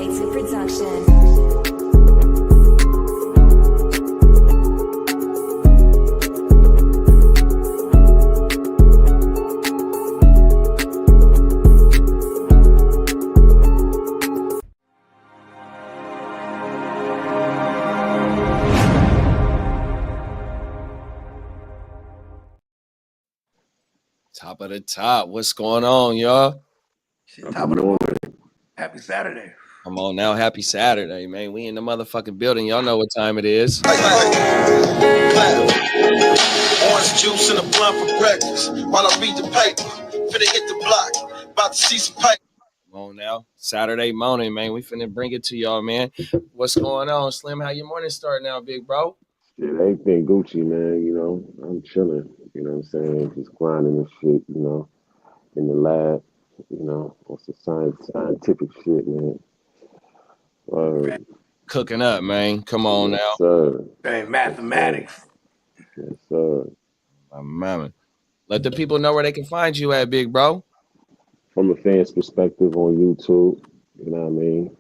BabySlim production. Top of the top. What's going on, y'all? Shit, top of the morning. Happy Saturday. Come on now. Happy Saturday, man. We in the motherfucking building. Y'all know what time it is. Orange juice and a blunt for breakfast. While I read the paper, finna hit the block. About to see some paper. Come on now. Saturday morning, man. We finna bring it to y'all, man. What's going on, Slim? How your morning start now, big bro? Shit, everything Gucci, man. You know, I'm chilling. You know what I'm saying? Just grinding and shit, you know, in the lab, you know, on some scientific shit, man. Cooking up, man. Come on yes, now. Sir. Hey, mathematics. Yes, sir. My mama. Let the people know where they can find you at, big bro. From a fan's perspective on YouTube, you know what I mean?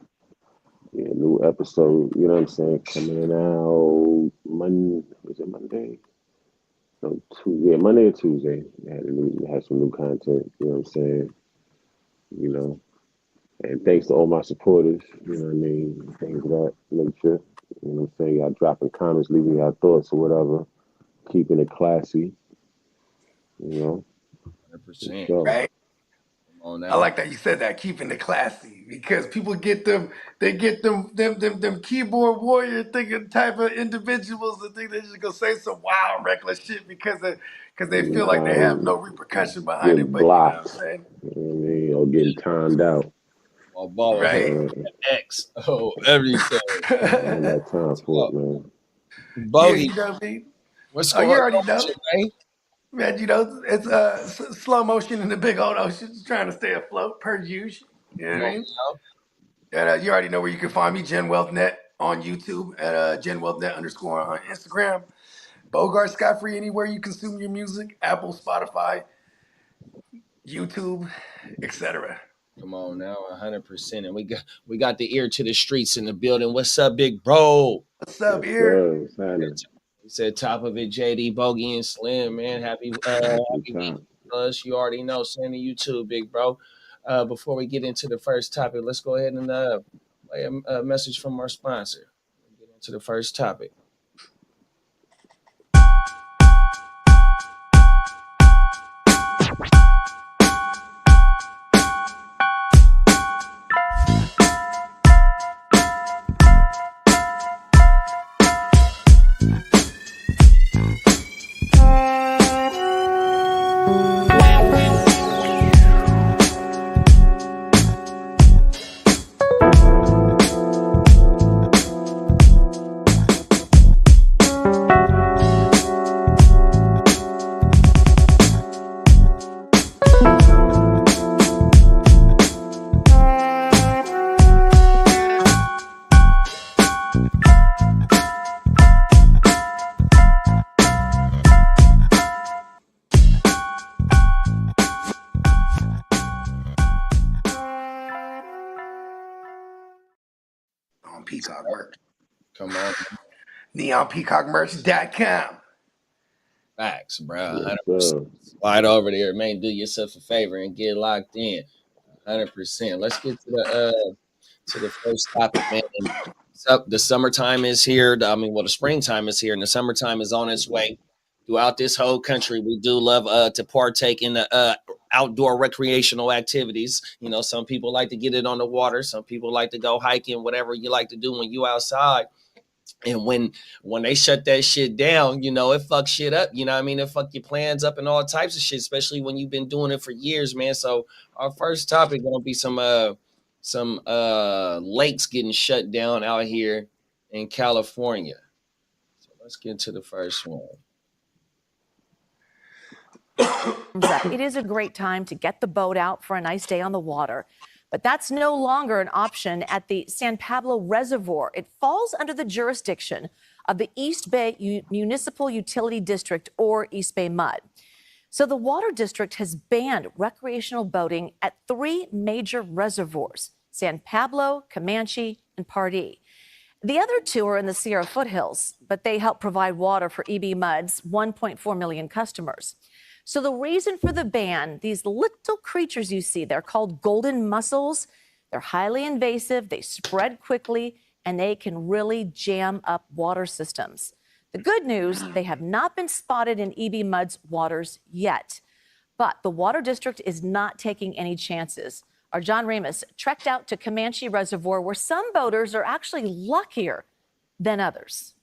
Yeah, new episode, you know what I'm saying, coming out Monday. Was it Monday? No, Tuesday. Yeah, Monday or Tuesday. Had some new content, you know what I'm saying? You know. And thanks to all my supporters, you know what I mean? Things of that nature. You know what I'm saying? Y'all dropping comments, leaving y'all thoughts or whatever. Keeping it classy. You know? 100%. Sure. Right? Come on now. I like that you said that, keeping it classy, because people get them keyboard warrior thinking type of individuals that think they're just gonna say some wild reckless shit because they feel like they have no repercussion behind it. But you know what I'm saying? You know what I mean? Or getting timed out. Well, ball Right. X. Oh, everything. I ain't got time for it, man. Bogey. Yeah, you know what I mean? What's Oh, going you on, already know. man? Man, you know, it's slow motion in the big old ocean, just trying to stay afloat per usual. You know what I mean? And you already know where you can find me, Gen Wealth Net on YouTube at Gen Wealth Net _ on Instagram. Bogard Scott Free anywhere you consume your music, Apple, Spotify, YouTube, etc. Come on now, 100%. And we got the ear to the streets in the building. What's up, big bro? What's up, Yes, here? sir. What's happening? He said top of it, JD, Bogey, and Slim, man. Happy week plus. You already know. Send to YouTube, big bro. Before we get into the first topic, let's go ahead and play a message from our sponsor. Get into the first topic. Peacock merch. Come on. NeonPeacockMerch.com. Facts, bro. Yes, 100%. Slide over there, man. Do yourself a favor and get locked in. 100%. Let's get to the first topic, man. The summertime is here. The springtime is here, and the summertime is on its way. Throughout this whole country, we do love to partake in the outdoor recreational activities. You know, some people like to get it on the water. Some people like to go hiking, whatever you like to do when you outside. And when they shut that shit down, you know, it fucks shit up. You know what I mean? It fuck your plans up and all types of shit, especially when you've been doing it for years, man. So our first topic gonna be some lakes getting shut down out here in California. So let's get to the first one. It is a great time to get the boat out for a nice day on the water. But that's no longer an option at the San Pablo Reservoir. It falls under the jurisdiction of the East Bay Municipal Utility District, or East Bay MUD. So the Water District has banned recreational boating at 3 major reservoirs. San Pablo, Comanche, and Pardee. The other two are in the Sierra foothills, but they help provide water for EB Mud's 1.4 million customers. So the reason for the ban, these little creatures you see, they're called golden mussels. They're highly invasive, they spread quickly, and they can really jam up water systems. The good news, they have not been spotted in EB Mud's waters yet. But the Water District is not taking any chances. Our John Remus trekked out to Comanche Reservoir, where some boaters are actually luckier than others.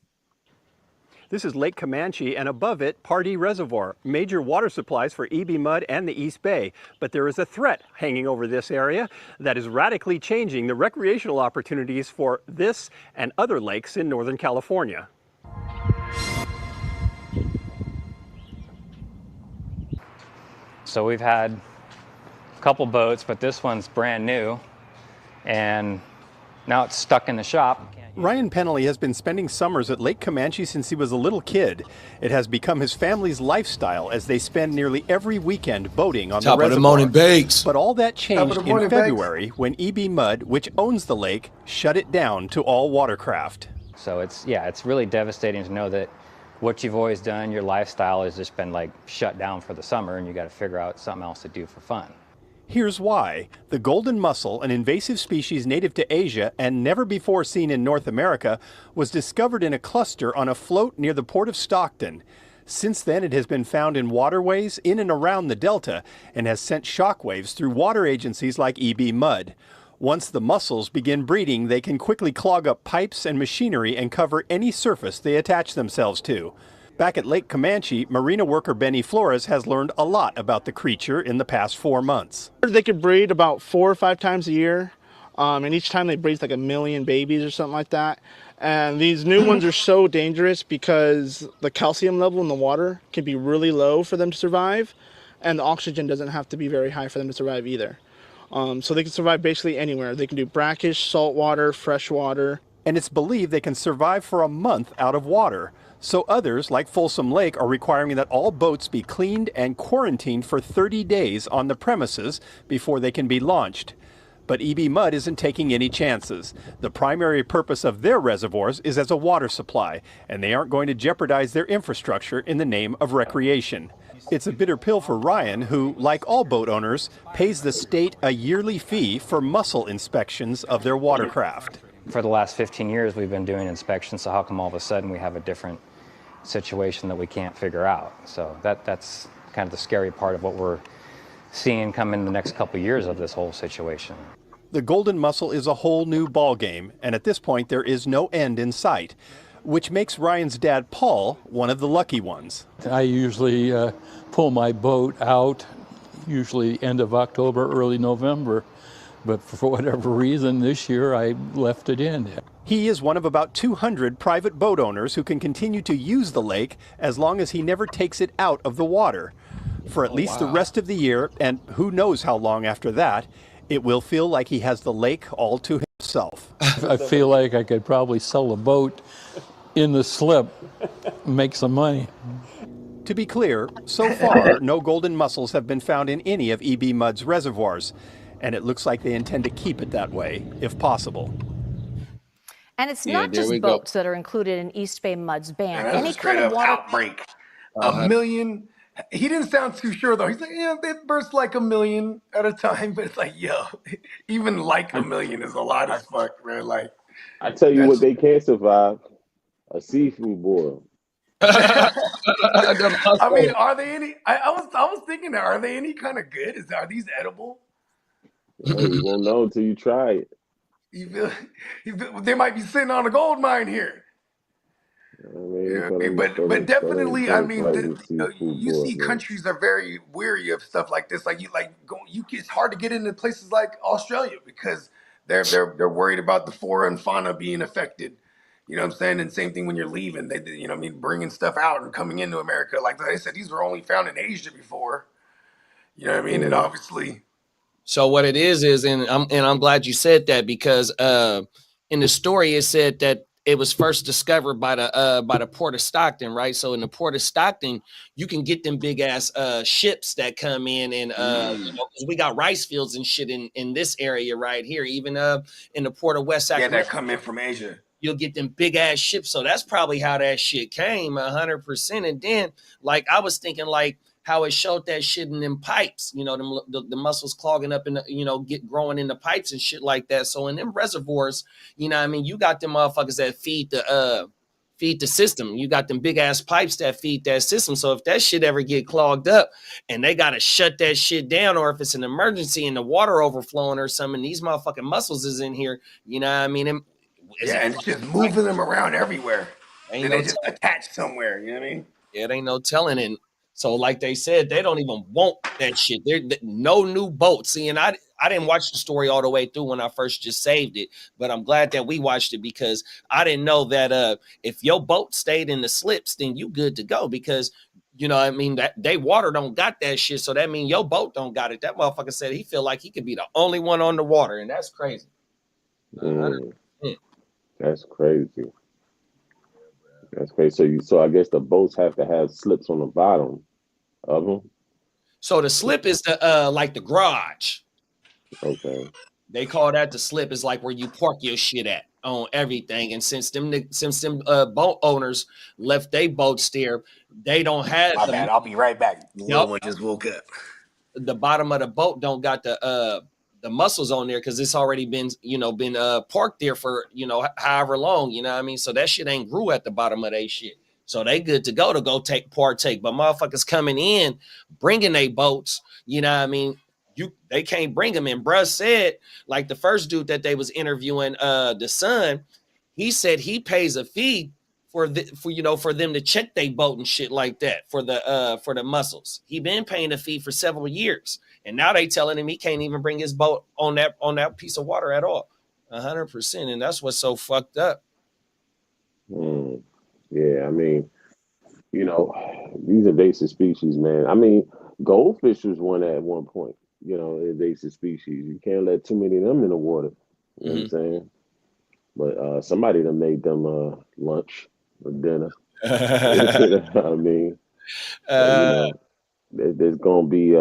This is Lake Comanche, and above it, Pardee Reservoir, major water supplies for EB Mud and the East Bay. But there is a threat hanging over this area that is radically changing the recreational opportunities for this and other lakes in Northern California. So we've had a couple boats, but this one's brand new, and now it's stuck in the shop. Ryan Pennelly has been spending summers at Lake Comanche since he was a little kid. It has become his family's lifestyle as they spend nearly every weekend boating on the reservoir. Top of the morning bakes. But all that changed in February when EB Mud, which owns the lake, shut it down to all watercraft. So it's really devastating to know that what you've always done, your lifestyle has just been like shut down for the summer, and you got to figure out something else to do for fun. Here's why. The golden mussel, an invasive species native to Asia and never before seen in North America, was discovered in a cluster on a float near the port of Stockton. Since then, it has been found in waterways in and around the Delta and has sent shockwaves through water agencies like EB Mud. Once the mussels begin breeding, they can quickly clog up pipes and machinery and cover any surface they attach themselves to. Back at Lake Comanche, marina worker Benny Flores has learned a lot about the creature in the past 4 months. They could breed about 4 or 5 times a year, and each time they breed like 1 million babies or something like that. And these new ones are so dangerous because the calcium level in the water can be really low for them to survive, and the oxygen doesn't have to be very high for them to survive either. So they can survive basically anywhere. They can do brackish, saltwater, freshwater. And it's believed they can survive for a month out of water. So others, like Folsom Lake, are requiring that all boats be cleaned and quarantined for 30 days on the premises before they can be launched. But EB Mud isn't taking any chances. The primary purpose of their reservoirs is as a water supply, and they aren't going to jeopardize their infrastructure in the name of recreation. It's a bitter pill for Ryan, who, like all boat owners, pays the state a yearly fee for mussel inspections of their watercraft. For the last 15 years, we've been doing inspections, so how come all of a sudden we have a different situation that we can't figure out? So that's kind of the scary part of what we're seeing come in the next couple of years of this whole situation. The golden mussel is a whole new ballgame, and at this point there is no end in sight, which makes Ryan's dad, Paul, one of the lucky ones. I usually pull my boat out, usually end of October, early November, but for whatever reason this year I left it in. He is one of about 200 private boat owners who can continue to use the lake as long as he never takes it out of the water. For at least the rest of the year, and who knows how long after that, it will feel like he has the lake all to himself. I feel like I could probably sell a boat in the slip, make some money. To be clear, so far, no golden mussels have been found in any of EB Mud's reservoirs, and it looks like they intend to keep it that way, if possible. And it's not just boats that are included in East Bay Mud's ban. Any kind of water outbreak. 1 million. He didn't sound too sure though. He's like, yeah, they burst like 1 million at a time, but it's like, yo, even like 1 million is a lot as fuck, man. Like, I tell you what, they can't survive: a seafood boil. I mean, are they any? I was thinking, are they any kind of good? Are these edible? You won't know until you try it. They might be sitting on a gold mine here. But definitely, I mean, you see countries are very weary of stuff like this. Like it's hard to get into places like Australia because they're worried about the flora and fauna being affected. You know what I'm saying? And same thing when you're leaving, bringing stuff out and coming into America. Like I said, these were only found in Asia before. You know what I mean? And obviously. So what it is, and I'm glad you said that because in the story it said that it was first discovered by the port of Stockton, right? So in the port of Stockton, you can get them big ass ships that come in, and you know, 'cause we got rice fields and shit in this area right here, even in the port of West Sacramento. Yeah, that come in from Asia. You'll get them big ass ships. So that's probably how that shit came, 100%. And then, like, I was thinking, like, how it showed that shit in them pipes, you know, the muscles clogging up in the, you know, growing in the pipes and shit like that. So in them reservoirs, you know what I mean, you got them motherfuckers that feed the system. You got them big ass pipes that feed that system. So if that shit ever get clogged up and they got to shut that shit down, or if it's an emergency and the water overflowing or something, these motherfucking muscles is in here, you know what I mean? And it's just moving them around everywhere. And they just attached somewhere, you know what I mean? Yeah, it ain't no telling. And so, like they said, they don't even want that shit. There no new boats. See, and I didn't watch the story all the way through when I first just saved it, but I'm glad that we watched it, because I didn't know that if your boat stayed in the slips, then you good to go, because you know what I mean, that they water don't got that shit. So that mean your boat don't got it. That motherfucker said he feel like he could be the only one on the water, and that's crazy. That's crazy. That's crazy. So I guess the boats have to have slips on the bottom of them. So the slip is the like the garage. Okay. They call that the slip. Is like where you park your shit at on everything. And since them boat owners left their boats there, they don't have. My bad. I'll be right back. The little one just woke up. The bottom of the boat don't got the muscles on there, because it's already been parked there for however long, you know what I mean? So that shit ain't grew at the bottom of they shit. So they good to go partake. But motherfuckers coming in, bringing they boats, you know what I mean? They can't bring them in. Bruh said, like the first dude that they was interviewing, the son, he said he pays a fee for them to check they boat and shit like that for the muscles. He been paying a fee for several years, and now they telling him he can't even bring his boat on that piece of water at all. 100%, and that's what's so fucked up. Yeah, I mean, these invasive species, man. I mean, goldfish was one at one point. Invasive species. You can't let too many of them in the water. You know what I'm saying? But somebody done made them lunch or dinner. I mean, there's gonna be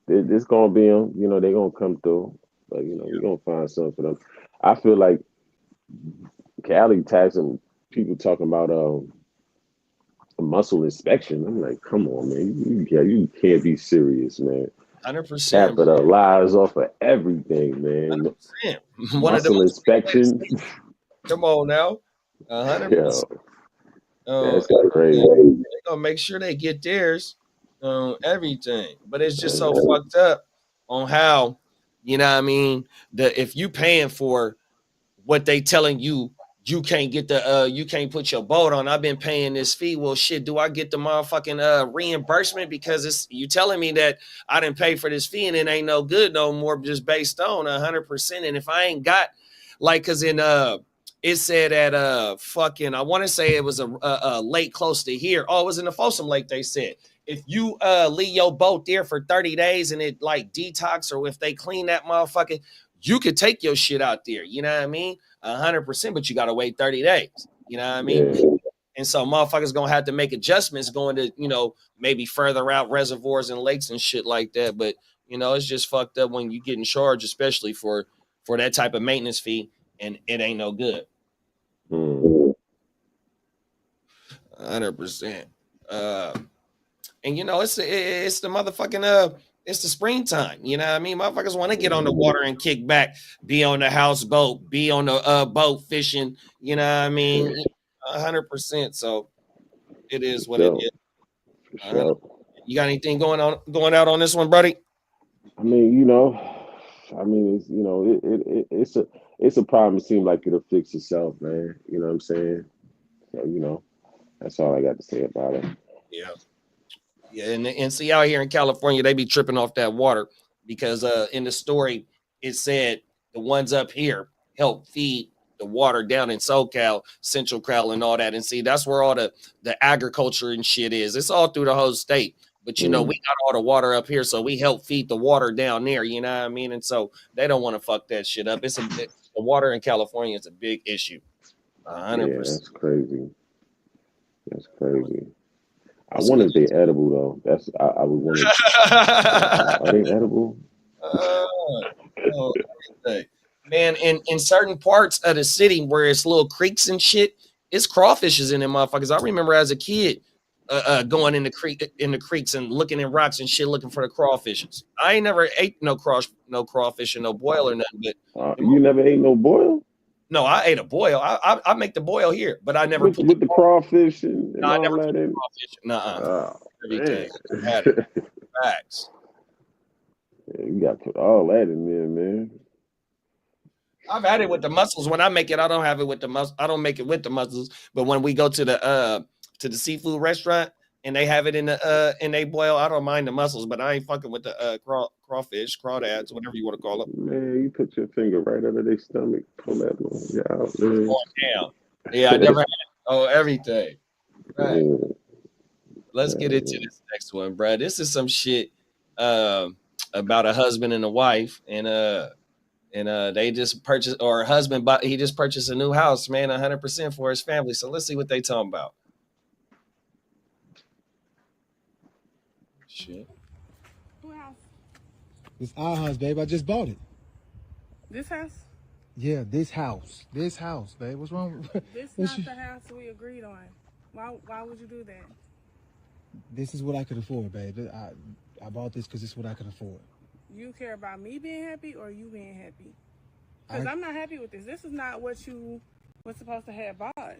there's gonna be them. They're gonna come through. But we're gonna find something for them. I feel like Cali taxing people talking about a muscle inspection. I'm like, come on, man, you can't be serious, man. 100%. Capitalize off of everything, man. 100%. Muscle inspection. Come on now. 100%. That's crazy. They're gonna make sure they get theirs on everything. But it's just so fucked up on how, you know what I mean, if you paying for what they telling you, you can't get you can't put your boat on. I've been paying this fee. Well, shit, do I get the motherfucking reimbursement? Because you telling me that I didn't pay for this fee and it ain't no good no more, just based on 100%. And if I ain't got, like, cause in it said at I want to say it was a lake close to here. Oh, it was in the Folsom Lake. They said if you leave your boat there for 30 days and it like detox, or if they clean that motherfucker, you could take your shit out there. You know what I mean? 100%, but you got to wait 30 days. You know what I mean? Yeah. And so motherfuckers going to have to make adjustments going to, maybe further out reservoirs and lakes and shit like that. But, it's just fucked up when you get in charge, especially for that type of maintenance fee, and it ain't no good. 100%. And, it's the motherfucking, it's the springtime, you know what I mean? Motherfuckers want to get on the water and kick back, be on the houseboat, be on the boat fishing, you know what I mean? 100%. So it is what it is. Sure. You got anything going out on this one, buddy? I mean, it's a problem. It seems like it'll fix itself, man. You know what I'm saying? So, that's all I got to say about it. Yeah. Yeah, and see, out here in California, they be tripping off that water because in the story, it said the ones up here help feed the water down in SoCal, Central Cal, and all that. And see, that's where all the agriculture and shit is. It's all through the whole state. But, we got all the water up here, so we help feed the water down there, you know what I mean? And so they don't want to fuck that shit up. The water in California is a big issue. 100%. that's crazy. That's crazy. I Let's wonder get if they edible though. I would want to. Are they edible? oh, everything. Man, in certain parts of the city where it's little creeks and shit, it's crawfishes in them motherfuckers. I remember as a kid going in the creeks and looking in rocks and shit looking for the crawfishes. I ain't never ate no crawfish and no boil or nothing, but You never ate no boil no, I ate a boil. I make the boil here, but I never put with the crawfish and no, I all never that put the in. crawfish. Nuh-uh. Oh Everything. man, I had it. Facts. you got to put all that in there, man. I've had it with the mussels. When I make it, I don't have it with the mussels. I don't make it with the mussels. But when we go to the seafood restaurant and they have it in the and they boil, I don't mind the mussels, but I ain't fucking with the crawfish, crawdads, whatever you want to call it. Man, you put your finger right under their stomach, pull that one out, man. Going down. Yeah, I never had everything. Right. Yeah. Let's get into this next one, Brad. This is some shit about a husband and a wife, and they just purchased, or a husband he just purchased a new house, man, 100% for his family. So let's see what they talking about. Shit. What house? It's our house, babe. I just bought it. This house? Yeah, this house. This house, babe. What's wrong? This not the house we agreed on. Why would you do that? This is what I could afford, babe. I bought this because it's what I could afford. You care about me being happy or you being happy? Because I'm not happy with this. This is not what you was supposed to have bought.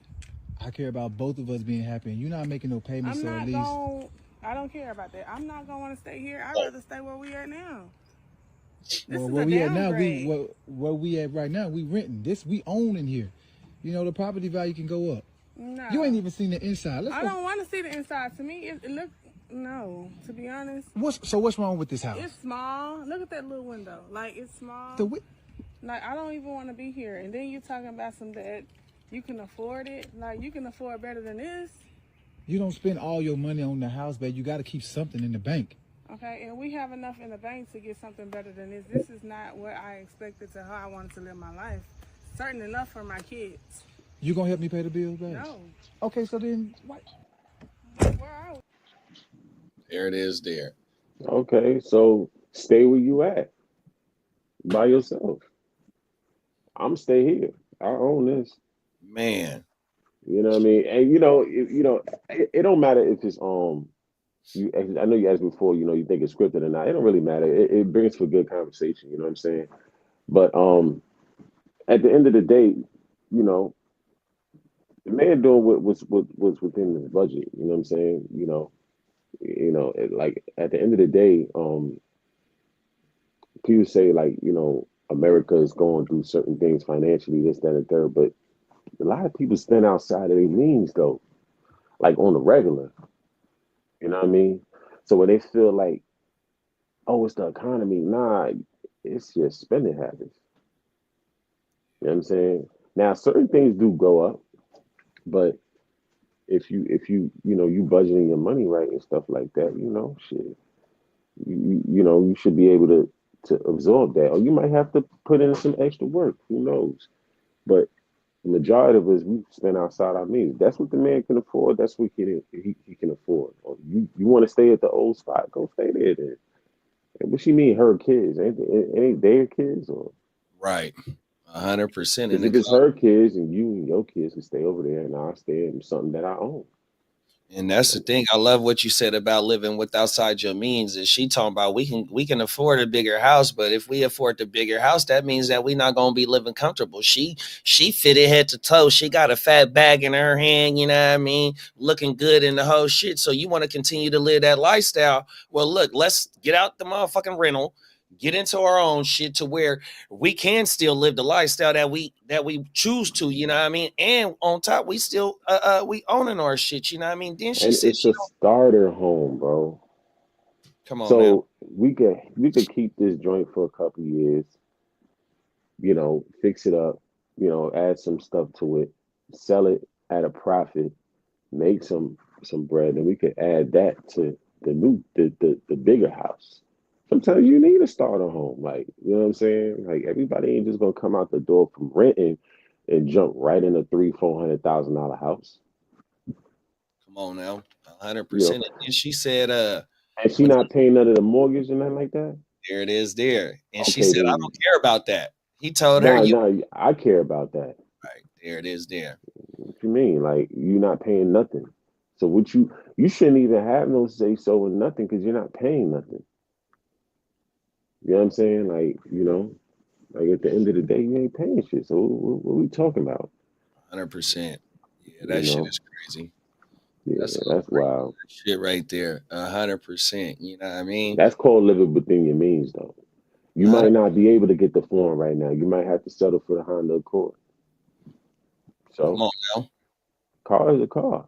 I care about both of us being happy, and you're not making no payments, so at least... I don't care about that. I'm not going to want to stay here. I'd rather stay where we at now. Well, where we at now, where we at right now, we renting. This, we own in here. You know, the property value can go up. No. You ain't even seen the inside. I don't want to see the inside. To me, it look... No, to be honest. What's wrong with this house? It's small. Look at that little window. Like, it's small. Like, I don't even want to be here. And then you're talking about some that you can afford it. Like, you can afford better than this. You don't spend all your money on the house, babe. You got to keep something in the bank. Okay, and we have enough in the bank to get something better than this. This is not what I expected to how I wanted to live my life. Certain enough for my kids. You gonna help me pay the bills, babe? No. Okay, so then what? Where are we? There it is there. Okay, so stay where you at by yourself. I'm stay here. I own this. Man. You know what I mean? And it don't matter if it's I know you asked before, you think it's scripted or not. It don't really matter. It brings for good conversation, you know what I'm saying? But at the end of the day, the man doing what was within his budget, you know what I'm saying? Like at the end of the day, people say like, America is going through certain things financially, this, that, and third, but a lot of people spend outside of their means though, like on the regular. You know what I mean? So when they feel like, oh, it's the economy, nah, it's your spending habits. You know what I'm saying? Now certain things do go up, but if you you budgeting your money right and stuff like that, shit, you should be able to absorb that, or you might have to put in some extra work. Who knows? But the majority of us, we spend outside our means. That's what the man can afford. That's what he can afford. Or you want to stay at the old spot, go stay there then. And what she mean, her kids? Ain't their kids? Or right, 100%. If it's her kids and you and your kids can stay over there, and I'll stay in something that I own. And that's the thing. I love what you said about living with outside your means. Is she talking about we can afford a bigger house, but if we afford the bigger house, that means that we're not gonna be living comfortable. She fitted head to toe. She got a fat bag in her hand, you know what I mean, looking good in the whole shit. So you want to continue to live that lifestyle? Well, look, let's get out the motherfucking rental. Get into our own shit to where we can still live the lifestyle that we choose to, you know what I mean? And on top, we still we owning our shit, you know what I mean? Then she said it's a starter home, bro. Come on, so man. we could keep this joint for a couple years, fix it up, add some stuff to it, sell it at a profit, make some bread, and we could add that to the bigger house. Sometimes you need a starter home, like, you know what I'm saying? Like, everybody ain't just gonna come out the door from renting and jump right in a $300,000-$400,000 house. Come on now, You 100%. know, And she said, and she when not paying none of the mortgage and nothing like that. there it is, there, and she Okay, said, I then don't care about that. He told her, now, you now I care about that. right there it is, there. What you mean? Like you're not paying nothing. So what you shouldn't even have no say so in nothing because you're not paying nothing. You know what I'm saying? Like, like at the end of the day, you ain't paying shit. So what are we talking about? 100%. Yeah, You that shit know? is crazy. Yeah, That's some that's crazy wild. shit right there. 100%. You know what I mean? That's called living within your means, though. You might 100. not be able to get the form right now. You might have to settle for the Honda Accord. Come So, on now. car is a car.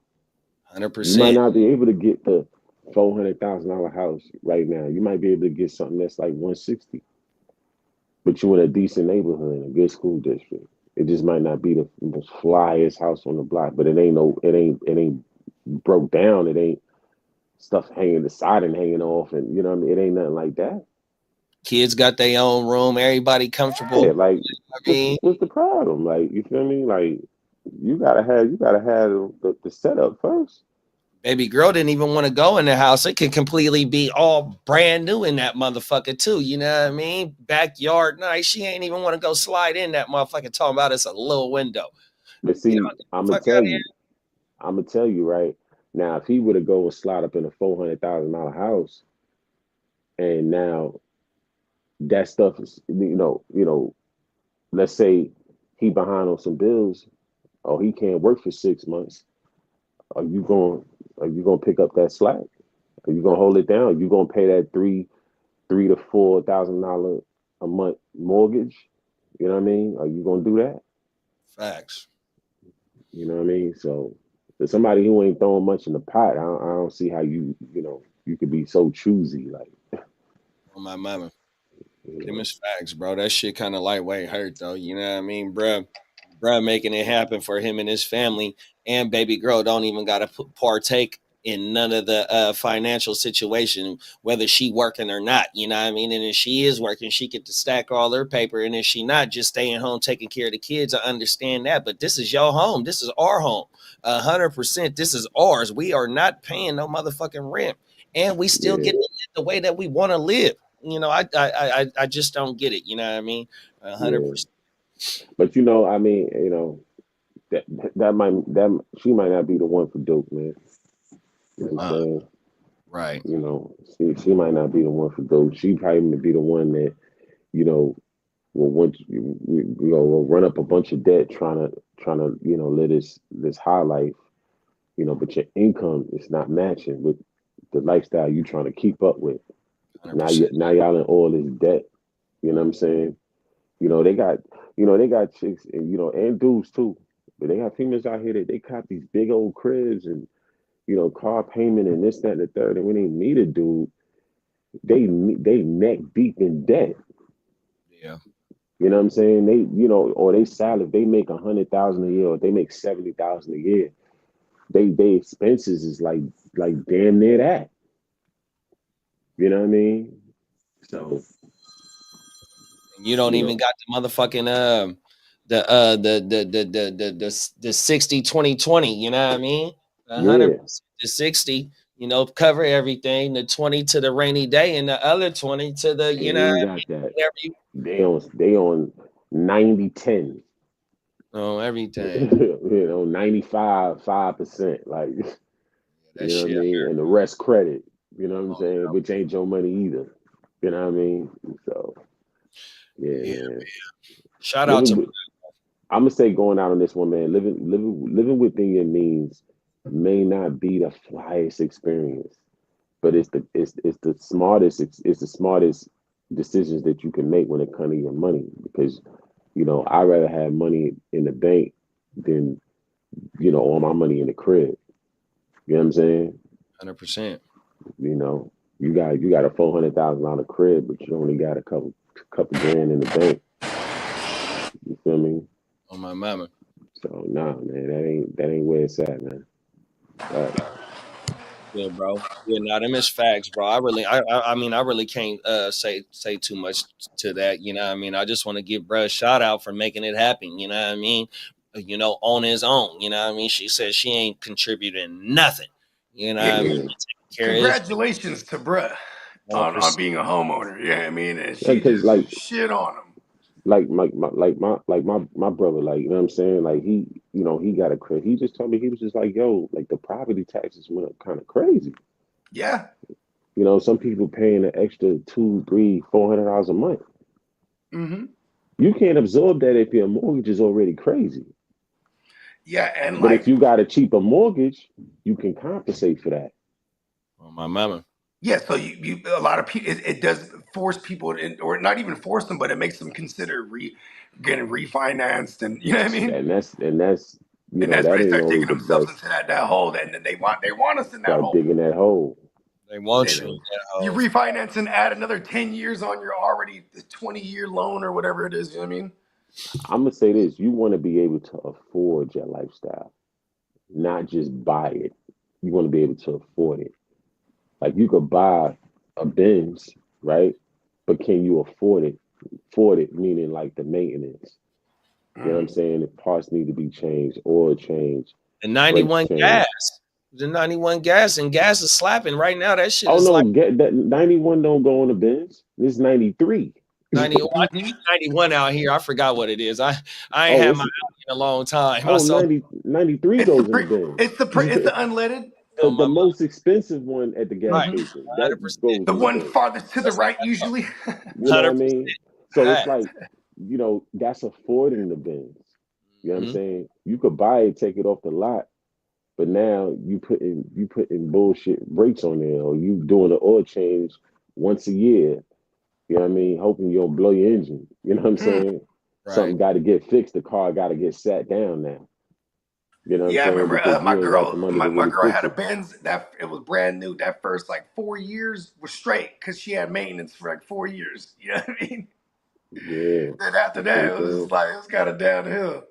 You might 100%. not be able to get the $400,000 house right now. You might be able to get something that's like 160, but you in a decent neighborhood in a good school district. It just might not be the most flyest house on the block, but it ain't broke down. It ain't stuff hanging the side and hanging off, and you know what I mean. It ain't nothing like that. Kids got their own room. Everybody Yeah, comfortable. like I mean, what's the problem? Like you feel me? Like you gotta have the setup first. baby girl didn't even want to go in the house. It could completely be all brand new in that motherfucker too. You know what I mean? Backyard nice. She ain't even want to go slide in that motherfucker. Talking about it's a little window. But You know, see, get the fuck out of here. I'm gonna tell you right now. If he would have go and slide up in a $400,000 house, and now that stuff is let's say he behind on some bills, or he can't work for 6 months. Are you going to pick up that slack? Are you going to hold it down? Are you going to pay that three to $4,000 a month mortgage? You know what I mean? Are you going to do that? Facts. You know what I mean? So for somebody who ain't throwing much in the pot, I don't see how you could be so choosy. Like, On my mama. you Them know, is facts, bro. That shit kind of lightweight hurt though. You know what I mean, bro? Bruh making it happen for him and his family, and baby girl don't even got to partake in none of the financial situation, whether she working or not. You know what I mean? And if she is working, she get to stack all her paper, and if she not, just staying home taking care of the kids. I understand that, but this is your home. This is our home. 100%. This is ours. We are not paying no motherfucking rent, and we still yeah, get to live the way that we want to live. You know, I just don't get it. You know what I mean? yeah. 100%. But I mean, that she might not be the one for Duke, man. You know what I'm saying? Right. She might not be the one for Duke. She probably would be the one that you know will want will run up a bunch of debt trying to live this high life. But your income is not matching with the lifestyle you trying to keep up with. Now 100%. y'all in all this debt. You know what I'm saying? They got chicks and dudes too. But they have females out here that they cop these big old cribs and car payment and this, that, and the third. And when they meet a dude, they neck deep in debt. Yeah. You know what I'm saying? Or they salary, they make 100,000 a year, or they make 70,000 a year. They expenses is like damn near that. You know what I mean? So You don't you even know, got the motherfucking the 60-20-20, you know what I mean? yeah, 100% to 60, cover everything, the 20 to the rainy day and the other 20 to the, they you know what ain't I got that. mean, whatever you They on 90-10. everything. 95 5%. Like, That you know what I shit. mean? And the rest credit. You know what Come I'm on. saying? Which ain't your money either. You know what I mean? So yeah, Yeah. man. Shout out Living to with I'm gonna say going out on this one, man. Living within your means may not be the flyest experience, but it's the smartest decisions that you can make when it comes to your money. Because I'd rather have money in the bank than all my money in the crib. You know what I'm saying? 100%. You know, you got a $400,000 crib, but you only got a couple grand in the bank. You feel me? On my mama. So nah, man, that ain't where it's at, man. Facts. Yeah, bro. Yeah, no, them is facts, bro. I really can't say too much to that. You know what I mean? I just want to give bruh a shout out for making it happen. You know what I mean? On his own. You know what I mean? She said she ain't contributing nothing. You know what I mean? Yeah, Taking care of his congratulations to bruh on 100%. being a homeowner. Yeah, I mean, and Yeah, she because just shit on him. like my brother, like, you know what I'm saying, like he got a credit. He just told me, he was just like, yo, like the property taxes went up kind of crazy. Yeah. Some people paying an extra $200, $300, $400 a month. Mm-hmm. You can't absorb that if your mortgage is already crazy. Yeah, and But if like, you got a cheaper mortgage, you can compensate for that. Oh, my mama. yeah, so you a lot of people, it does force people or not even force them, but it makes them consider getting refinanced, and you know what I mean. And that's And that's where that they ain't start always digging the themselves best. into that hole, and then they want us in that Start hole. digging that hole. They want you in that You hole. refinance and add another 10 years on your already 20-year loan or whatever it is. You know what I mean? I'm gonna say this: you want to be able to afford your lifestyle, not just buy it. You want to be able to afford it. Like you could buy a Benz, right? But can you afford it? Afford it, meaning like the maintenance. You know what I'm saying? The parts need to be changed, oil changed, The brakes 91 changed. gas. The 91 gas, and gas is slapping right now. That shit Oh is no, like get that 91 don't go on the Benz. This is 93. 90. Oh, I think it's 91 out here. I forgot what it is. I ain't Oh, had it's my Audi in a long time. I oh saw 93 It's the goes in the Benz. it's the unleaded. on The my mind. most expensive one at the gas Right. station that 100%. goes The in the one Benz. farthest to the That's right usually. You know what I 100% mean? So it's fact. like, that's affording the Benz. You know what I'm Mhm. saying? You could buy it, take it off the lot, but now you putting bullshit brakes on there, or you doing an oil change once a year. You know what I mean? Hoping you don't blow your engine. You know what I'm saying? Right. Something got to get fixed. The car got to get sat down now. You know what I'm Yeah, I saying? remember Because my you ain't got girl the money to my really girl fix had a it. Benz that it was brand new. That first like 4 years was straight because she had maintenance for like 4 years. You know what I mean? Yeah. Then after You see that, what it I'm was saying? just like it's kind of downhill.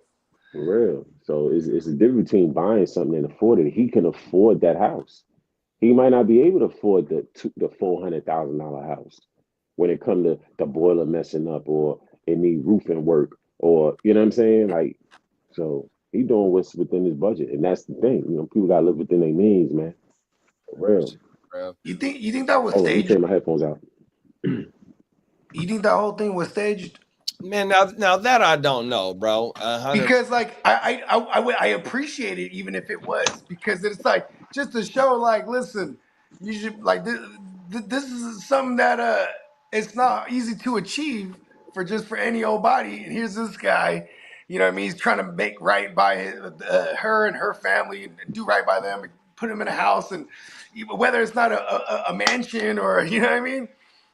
For real. So it's a difference between buying something and affording it. He can afford that house. He might not be able to afford the $400,000 house when it come to the boiler messing up, or it need roofing work, or you know what I'm saying? Like, so he doing what's within his budget, and that's the thing. People gotta live within their means, man. For real. 100%, bro. You think that was Hold on, let me staged? take my headphones out. You think that whole thing was staged? Man, now that I don't know, bro. 100%. Because like I appreciate it even if it was, because it's like just to show like, listen, you should like this is something that it's not easy to achieve for any old body, and here's this guy, you know what I mean, he's trying to make right by her and her family and do right by them and put them in a house, and whether it's not a mansion or you know what I mean,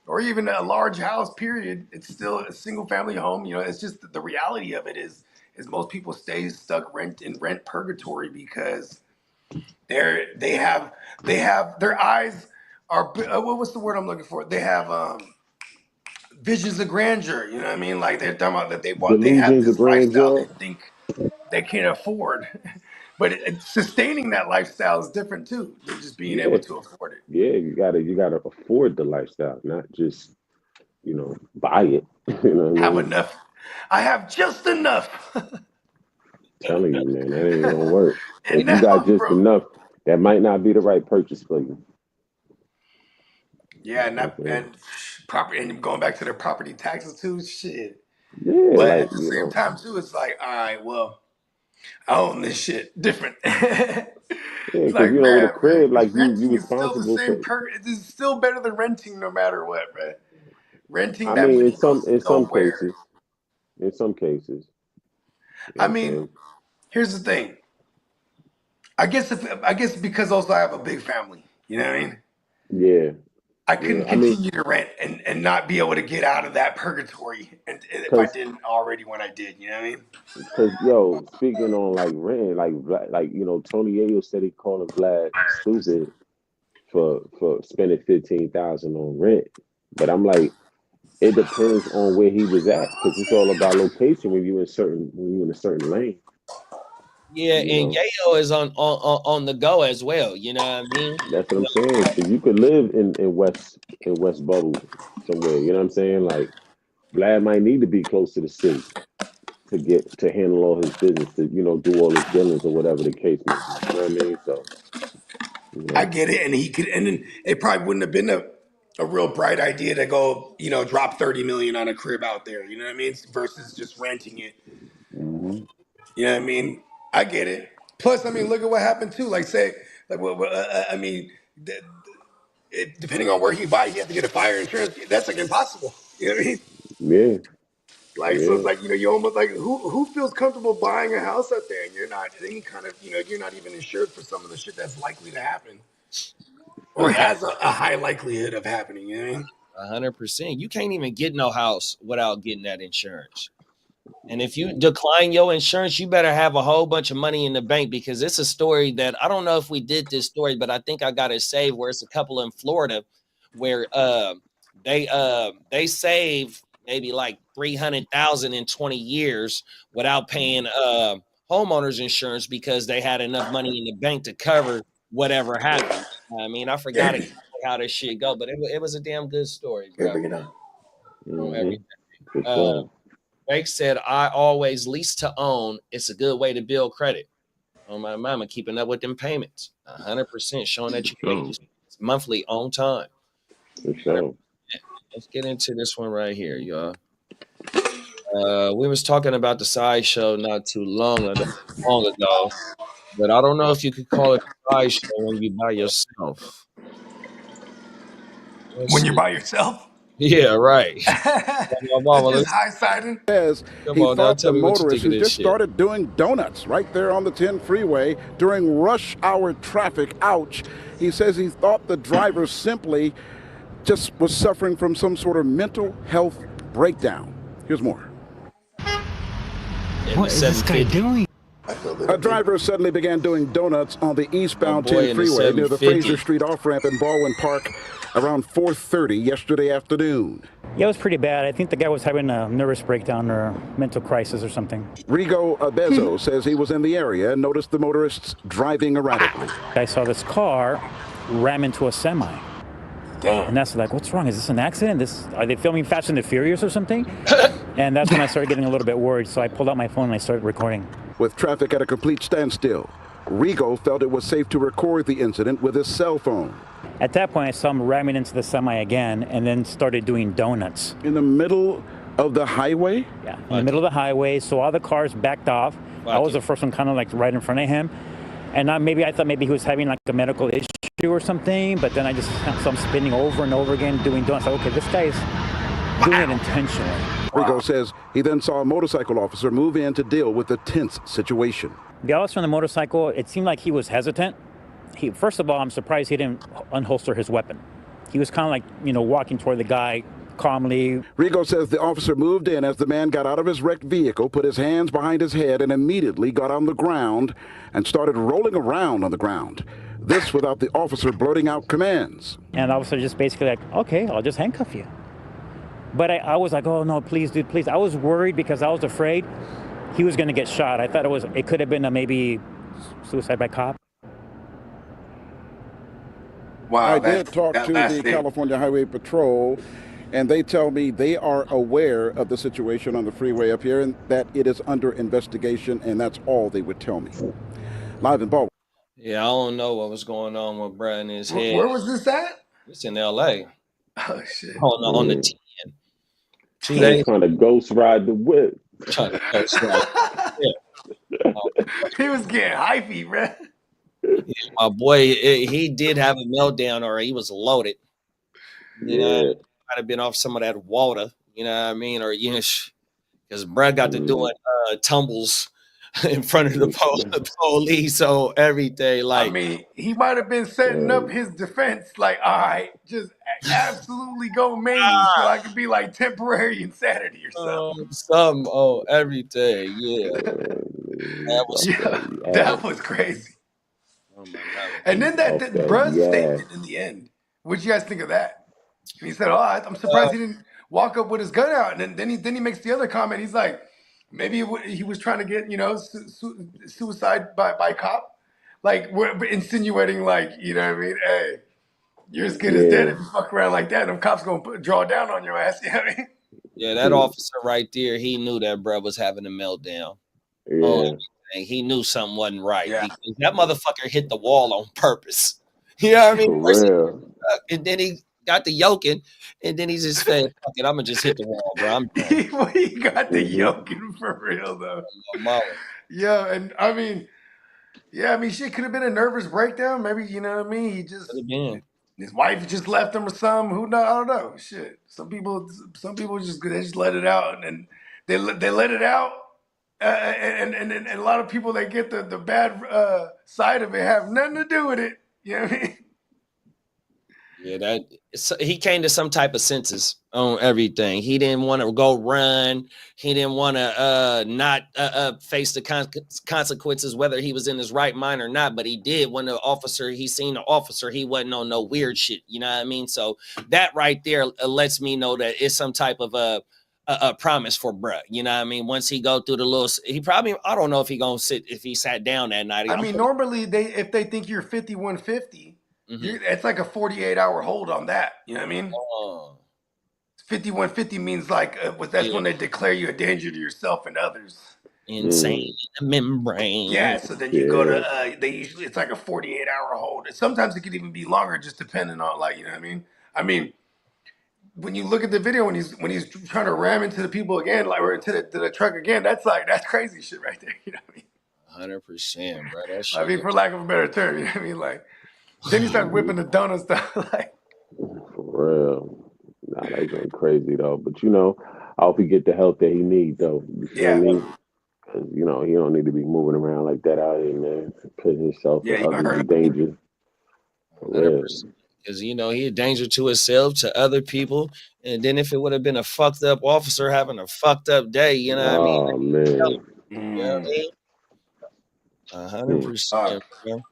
or even a large house, period, it's still a single family home. It's just the reality of it is most people stay stuck in rent purgatory because they have their eyes are what's the word I'm looking for? They have visions of grandeur. You know what I mean? Like they're talking about that they have Delusions of this lifestyle grandeur. they think they can afford, but sustaining that lifestyle is different too than just being able Yeah, to afford it. yeah. You gotta afford the lifestyle, not just buy it. You know what I Have mean? enough. I have just enough. Telling you, man, that ain't gonna work. And If you got now, just bro. enough, that might not be the right purchase for you. Yeah, Okay. and property, and going back to the property taxes too, shit. Yeah, But like at the same time too, it's like, all right, well, I own this shit different. yeah, It's because like, with a man, crib, like you renting is still the responsible same for. it's still better than renting no matter what, man. Renting I that mean, money goes in some nowhere. cases, in some cases, you know I what I'm mean, saying? here's the thing. I guess because also I have a big family. You know what I mean? Yeah, I yeah. couldn't I mean, continue to rent and not be able to get out of that purgatory, and if I cause, didn't already when I did, you know what I mean? cause, yo, speaking on like rent, like Tony Yayo said he calling Vlad stupid for spending 15,000 on rent, but I'm like, it depends on where he was at, because it's all about location when you in a certain lane. Yeah, You and know, Yayo is on the go as well. You know what I mean? that's what I'm saying. So you could live in West Bubble somewhere. You know what I'm saying? Like Vlad might need to be close to the city to handle all his business, to do all his dealings or whatever the case may be. You know what I mean? So I get it, and he could, and then it probably wouldn't have been a real bright idea to go, drop 30 million on a crib out there. You know what I mean? Versus just renting it. mm-hmm. You know what I mean? I get it. Plus, I mean, look at what happened too. Like, say, like, I mean, depending on where he buy, he have to get a fire insurance. That's like impossible. You know what I mean? Yeah, Like, so it's yeah. like, you almost like who feels comfortable buying a house out there and you're not any kind of, you're not even insured for some of the shit that's likely to happen or has a high likelihood of happening. You know what I mean? 100%. You can't even get no house without getting that insurance. And if you decline your insurance, you better have a whole bunch of money in the bank, because it's a story that I don't know if we did this story, but I think I got it saved, where it's a couple in Florida where they save maybe like 300,000 in 20 years without paying homeowners insurance, because they had enough money in the bank to cover whatever happened. I mean, I forgot exactly how this shit go, but it was a damn good story, bro. On everything. For sure. Drake said, I always lease to own. It's a good way to build credit. On my mama, keeping up with them payments. 100% showing that you pay these monthly on time. For sure. Let's get into this one right here, y'all. We was talking about the sideshow not too long ago, but I don't know if you could call it a sideshow when you by yourself. When you're by yourself? Yeah, right. That's just high-siding. Says he thought the motorist who just started doing donuts right there on the 10 freeway during rush hour traffic. Ouch. He says he thought the driver simply just was suffering from some sort of mental health breakdown. Here's more. What is this guy doing? A driver suddenly began doing donuts on the eastbound 10 freeway near the Fraser Street off-ramp in Baldwin Park around 4:30 yesterday afternoon. Yeah, it was pretty bad. I think the guy was having a nervous breakdown or mental crisis or something. Rigo Abezo says he was in the area and noticed the motorists driving erratically. I saw this car ram into a semi. Damn. And that's like, what's wrong? Is this an accident? Are they filming Fast and the Furious or something? And that's when I started getting a little bit worried. So I pulled out my phone and I started recording. With traffic at a complete standstill, Rigo felt it was safe to record the incident with his cell phone. At that point, I saw him ramming into the semi again and then started doing donuts. In the middle of the highway? Yeah, in the middle of the highway. So all the cars backed off. I was the first one kind of like right in front of him. And I thought maybe he was having like a medical issue or something, but then I just saw him spinning over and over again doing donuts. Like, okay, this guy's doing it intentionally. Rigo says he then saw a motorcycle officer move in to deal with the tense situation. The officer on the motorcycle, it seemed like he was hesitant. First of all, I'm surprised he didn't unholster his weapon. He was kind of like, walking toward the guy calmly. Rigo says the officer moved in as the man got out of his wrecked vehicle, put his hands behind his head, and immediately got on the ground and started rolling around on the ground. This without the officer blurting out commands. And the officer just basically like, okay, I'll just handcuff you. But I was like, oh no, please, dude, please. I was worried because I was afraid he was going to get shot. I thought it could have been a maybe suicide by cop. Wow, I did talk to the California Highway Patrol, and they tell me they are aware of the situation on the freeway up here and that it is under investigation, and that's all they would tell me. Live in Baldwin. Yeah, I don't know what was going on with Brad in his head. Where was this at? It's in L.A. Oh, shit. On the 10. 2 He's days. trying to ghost ride the whip. Trying to ghost ride. Yeah. He was getting hypey, man. Yeah, my boy, he did have a meltdown, or he was loaded. You know, might have been off some of that water. You know what I mean? Or because Brad got to doing tumbles in front of the police, so everything. Like, I mean, he might have been setting up his defense. Like, all right, just absolutely go main, so I could be like temporary insanity or something. Everything. Yeah, that was crazy. Oh my God. And then that Brad's statement in the end. What'd you guys think of that? And he said, "Oh, I'm surprised he didn't walk up with his gun out." And then he makes the other comment. He's like, Maybe he was trying to get, suicide by cop. Like, we're insinuating, like, you know what I mean? Hey, you're as good as dead if you fuck around like that. Them cops gonna draw down on your ass. You know what I mean? Yeah, that officer right there, he knew that bro was having a meltdown. Yeah. He knew something wasn't right. Because that motherfucker hit the wall on purpose. You know what I mean? First and then he got the yoking, and then he just said, fuck it, I'm going to just hit the wall, bro. I'm done. He got the yoking for real, though. Yeah, and I mean, shit could have been a nervous breakdown. Maybe, you know what I mean? He just, his wife just left him or something. Who knows? I don't know. Shit. Some people just let it out, and they let it out. And a lot of people that get the bad side of it have nothing to do with it. You know what I mean? Yeah, he came to some type of senses on everything. He didn't want to go run. He didn't want to not face the consequences, whether he was in his right mind or not. But he did. When he seen the officer, he wasn't on no weird shit. You know what I mean? So that right there lets me know that it's some type of a promise for bruh. You know what I mean? Once he go through the little, I don't know if he sat down that night. I mean, normally if they think you're 5150, it's like a 48-hour hold on that. You know what I mean? 5150 means like, that's when they declare you a danger to yourself and others. Insane membrane. Yeah, so then you go to, it's like a 48-hour hold. And sometimes it could even be longer, just depending on, like, you know what I mean? I mean, when you look at the video, when he's trying to ram into the people again, like, or into the truck again, that's crazy shit right there. You know what I mean? 100%, bro. That shit. I mean, for lack of a better term, you know what I mean? Like, then he started whipping the donuts stuff. Like, for real. Nah, that's been crazy though. But I hope he get the help that he needs though. You feel me? Cause he don't need to be moving around like that out here, man. Putting himself and others in danger. Because he a danger to himself, to other people, and then if it would have been a fucked up officer having a fucked up day, you know what I mean? Man. You know what I mean? 100%, bro.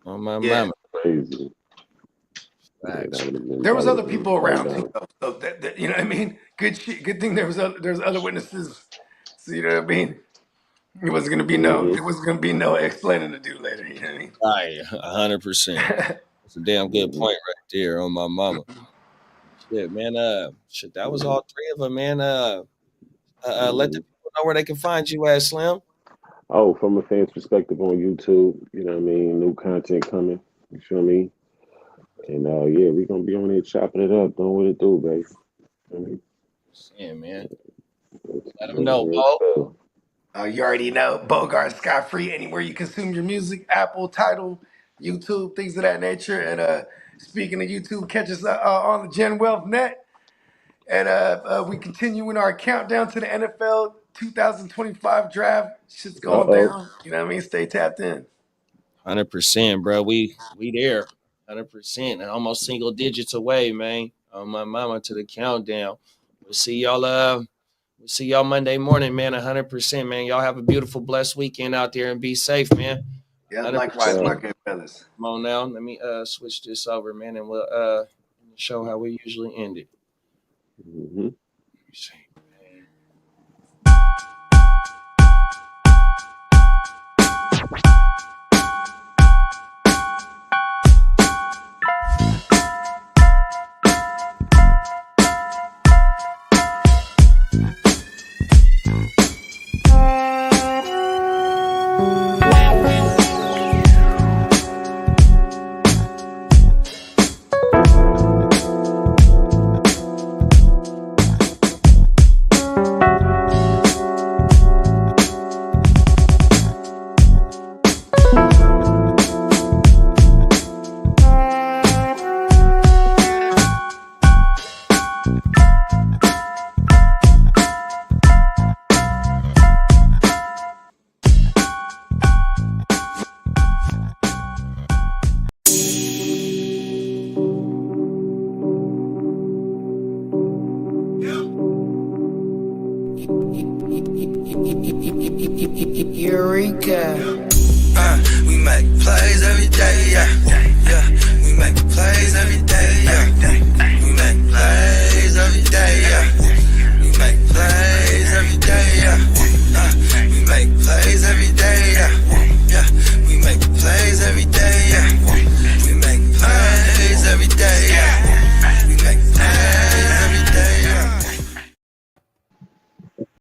On my mama. Crazy. There was other people around too, so that you know what I mean. Good thing there's other witnesses. So you know what I mean. It wasn't gonna be no explaining to do later. You know what I mean? Right, 100%. That's a damn good point right there on my mama. Shit, man. That was all three of them, man. Let the people know where they can find you at, Slim. Oh, from a fan's perspective on YouTube, you know what I mean? New content coming. You feel me? And we're gonna be on there chopping it up, doing what it do, baby. You know what I mean? Yeah, man. Let them know, Bo. You already know. Bogard Scot Free, anywhere you consume your music, Apple, Tidal, YouTube, things of that nature. And speaking of YouTube, catch us on the Gen Wealth Net. And we continuing our countdown to the NFL 2025 draft. Shit's going down. You know what I mean? Stay tapped in. 100%, bro. We there. 100%. And almost single digits away, man. On my mama to the countdown. We'll see y'all Monday morning, man. 100%, man. Y'all have a beautiful, blessed weekend out there and be safe, man. Yeah, 100%. Likewise, my good fellas. Come on now. Let me switch this over, man, and we'll show how we usually end it. Let me see. Eureka.